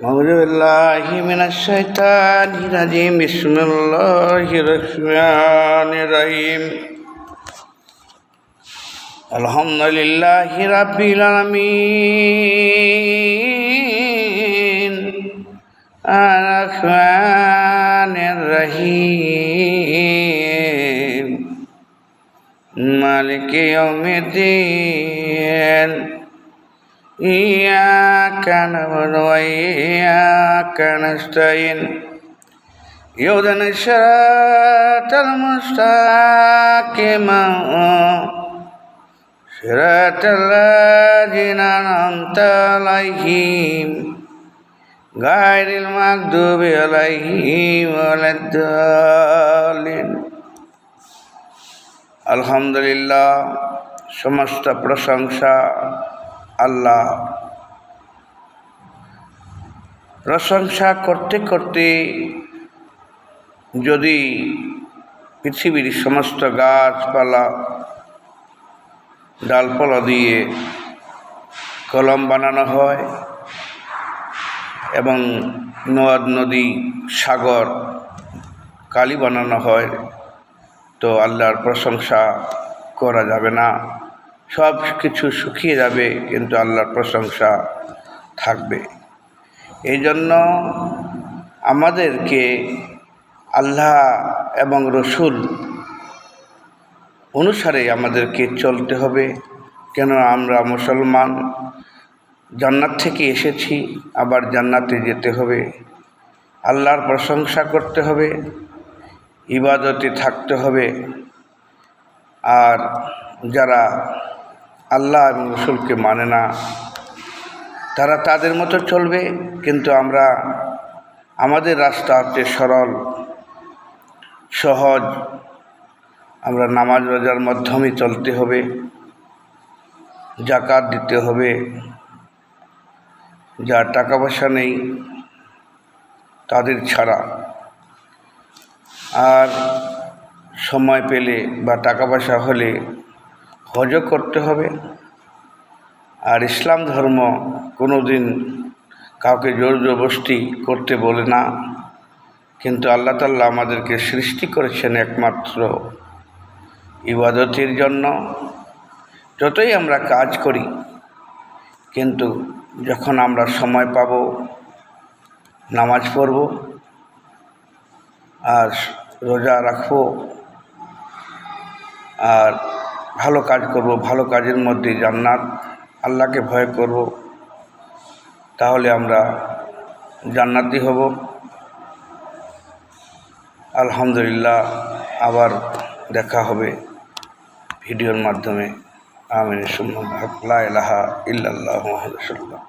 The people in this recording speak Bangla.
أعوذ بالله من الشيطان الرجيم بسم الله الرحمن الرحيم الحمد لله رب العالمين الرحمن الرحيم مالك يوم الدين إياك نعبد وإياك نستعين اهدنا الصراط المستقيم صراط الذين أنعمت عليهم غير المغضوب عليهم ولا الضالين আলহামদুলিল্লাহ। সমস্ত প্রশংসা আল্লাহ। প্রশংসা করতে করতে যদি পৃথিবীর সমস্ত গাছপালা ডালপালা দিয়ে কলম বানানো হয় এবং নদ নদী সাগর কালি বানানো হয়, তো আল্লাহর প্রশংসা করা যাবে না। সব কিছু শুকিয়ে যাবে, কিন্তু আল্লাহর প্রশংসা থাকবে। এই জন্য আমাদেরকে আল্লাহ এবং রসুল অনুসারে আমাদেরকে চলতে হবে। কেন আমরা মুসলমান, জান্নাত থেকে এসেছি, আবার জান্নাতে যেতে হবে। আল্লাহর প্রশংসা করতে হবে, ইবাদতে থাকতে হবে। আর যারা আল্লাহ এবং রসুলকে মানে না, তারা তাদের মতো চলবে, কিন্তু আমরা আমাদের রাস্তা হচ্ছে সরল সহজ। আমরা নামাজ রোজার মাধ্যমে চলতে হবে, যাকাত দিতে হবে। যার টাকা পয়সা নেই তাদের ছাড়া, আর সময় পেলে বা টাকা পয়সা হলে হজও করতে হবে। আর ইসলাম ধর্ম কোনো দিন কাউকে জোর জবরদস্তি করতে বলে না, কিন্তু আল্লাহ তাআলা আমাদেরকে সৃষ্টি করেছেন একমাত্র ইবাদতের জন্য। যতই আমরা কাজ করি, কিন্তু যখন আমরা সময় পাব নামাজ পড়ব আর রোজা রাখব আর ভালো কাজ করব, ভালো কাজের মধ্যে জান্নাত, আল্লাহকে ভয় করব, তাহলে আমরা জান্নাতি হব। আলহামদুলিল্লাহ, আবার দেখা হবে ভিডিওর মাধ্যমে। আমিন সুম্মা লা ইলাহা ইল্লাল্লাহু মুহাম্মাদুর রাসূলুল্লাহ।